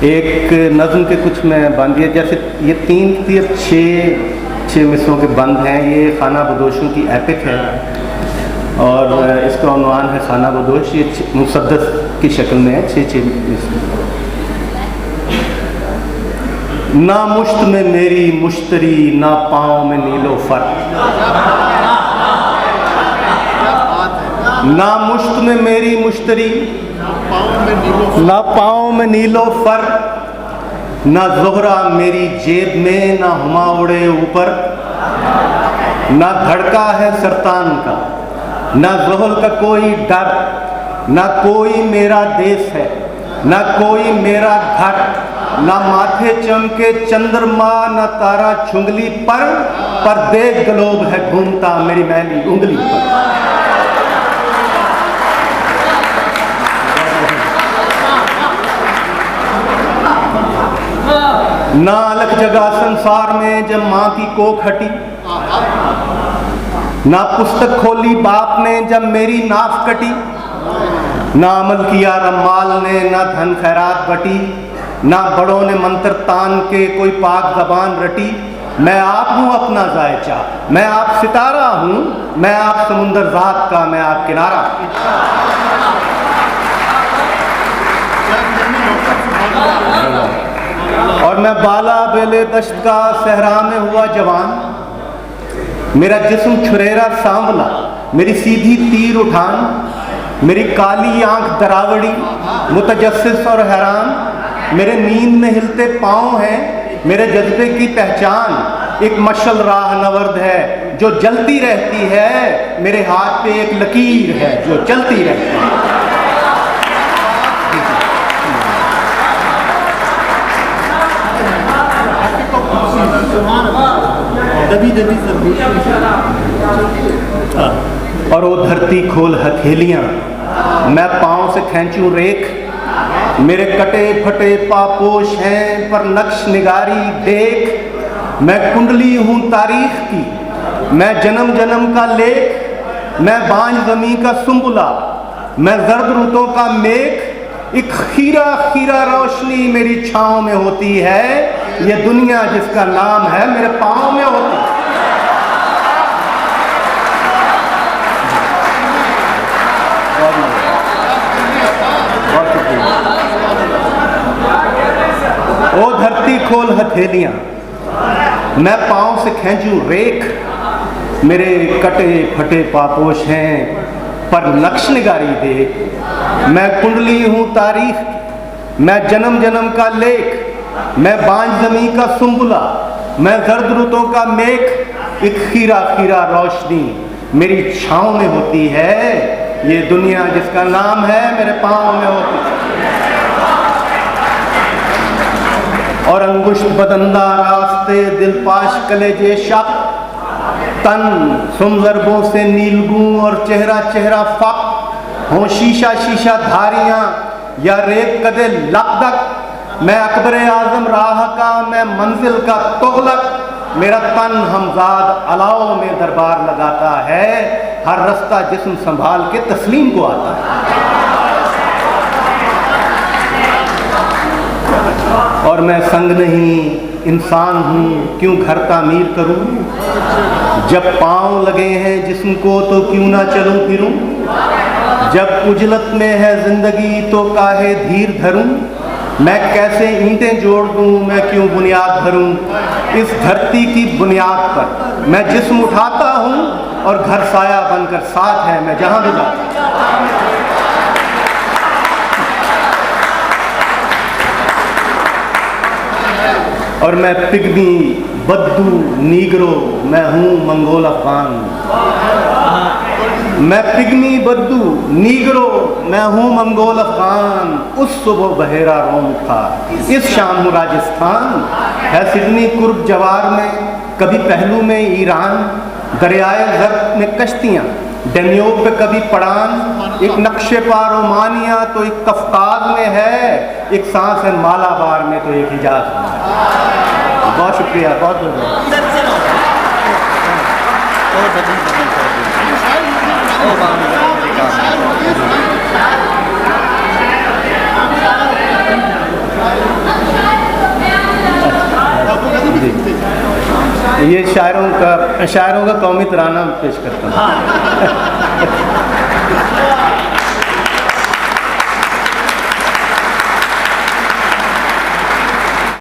एक नज़्म के कुछ में बंद है, जैसे ये 3 या 6 मिसरों के बंद हैं। ये खाना बदोशों की एपिक है और इसका उन्वान है खाना बदोश। ये मुसद्दस की शक्ल में है, 6 मिसर। ना मुश्त में मेरी मुश्तरी, ना पाँव में नीलोफर। ना मुश्त में मेरी मुश्तरी, ना पाँव में नीलोफर। ना ज़ोहरा मेरी जेब में, ना हुमा उड़े ऊपर। ना धड़का है सरतान का, ना ज़ोहल का कोई डर। ना कोई मेरा देश है, ना कोई मेरा घर। ना माथे चमके चंद्रमा, ना तारा चुंगली पर देख ग्लोब है घूमता मेरी मैली उंगली पर। ना अलग जगह संसार में जब माँ की कोख हटी। ना पुस्तक खोली बाप ने जब मेरी नाफ कटी। ना अमल किया रमाल ने, ना धन खैरात बटी। ना बड़ों ने मंत्र तान के कोई पाक जबान रटी। मैं आप हूँ अपना जायचा, मैं आप सितारा हूँ, मैं आप समुंदर ज़ात का, मैं आप किनारा। और मैं बाला बेले दश्त का सहरा में हुआ जवान। मेरा जिस्म छुरेरा सांवला, मेरी सीधी तीर उठान। मेरी काली आंख दरावड़ी, मुतजस्सिस और हैरान। मेरे नींद में हिलते पाँव हैं, मेरे जज्बे की पहचान। एक मशल राह नवर्द है जो जलती रहती है, मेरे हाथ पे एक लकीर है जो चलती रहती है। और वो धरती खोल हथेलियां, मैं पाँव से खींचूं रेख। मेरे कटे फटे पापोश हैं पर नक्श निगारी देख। मैं कुंडली हूँ तारीख की, मैं जन्म जन्म का लेख। मैं बांझ ज़मीं का सुंबुला, मैं जर्द रुतों का मेघ। एक खीरा खीरा रोशनी मेरी छाँव में होती है, ये दुनिया जिसका नाम है मेरे पाँव में होती है। ओ धरती खोल हथेलियां, मैं पाँव से खींचूं रेख। मेरे कटे फटे पापोश हैं पर नक्श निगारी देख। मैं कुंडली हूँ तारीख, मैं जन्म जन्म का लेख। मैं बांझ ज़मीं का सुंबुला, मैं जर्द रुतों का मेघ। एक खीरा खीरा रोशनी मेरी छाँव में होती है, ये दुनिया जिसका नाम है मेरे पाँव में होती है। और अंगुष्ठ बदंदा रास्ते, दिलपाश कलेजे शक। तन सुमजरबों से नीलगू और चेहरा चेहरा फक। हों शीशा शीशा धारियां या रेत कदे लकदक। मैं अकबर आजम राह का, मैं मंजिल का तुगलक। मेरा तन हमजाद अलाव में दरबार लगाता है, हर रास्ता जिस्म संभाल के तस्लीम को आता है। और मैं संग नहीं इंसान हूँ, क्यों घर तामीर करूँ। जब पाँव लगे हैं जिस्म को तो क्यों ना चलूँ फिरूँ। जब उजलत में है जिंदगी तो काहे धीर धरूँ। मैं कैसे ईंटें जोड़ दूँ, मैं क्यों बुनियाद भरूँ। इस धरती की बुनियाद पर मैं जिस्म उठाता हूँ और घर साया बनकर साथ है मैं जहाँ भी जाता हूँ। और मैं पिग्मी बद्दू नीग्रो, मैं हूँ मंगोल अफगान। मैं पिग्मी बद्दू नीग्रो, मैं हूँ मंगोल अफगान। उस सुबह बहेरा रोम था, इस शाम हूँ राजस्थान। है सिडनी कुर्ब जवार में, कभी पहलू में ईरान। दरियाए ज़र्द में कश्तियाँ, डेन्यूब पे कभी पड़ान। एक नक्शे पा रोमानिया तो एक कफ्काज में है, एक सांस है मालाबार में तो एक हिजाज में। बहुत शुक्रिया, बहुत बहुत। ये शायरों का कौमी तराना पेश करता हूँ।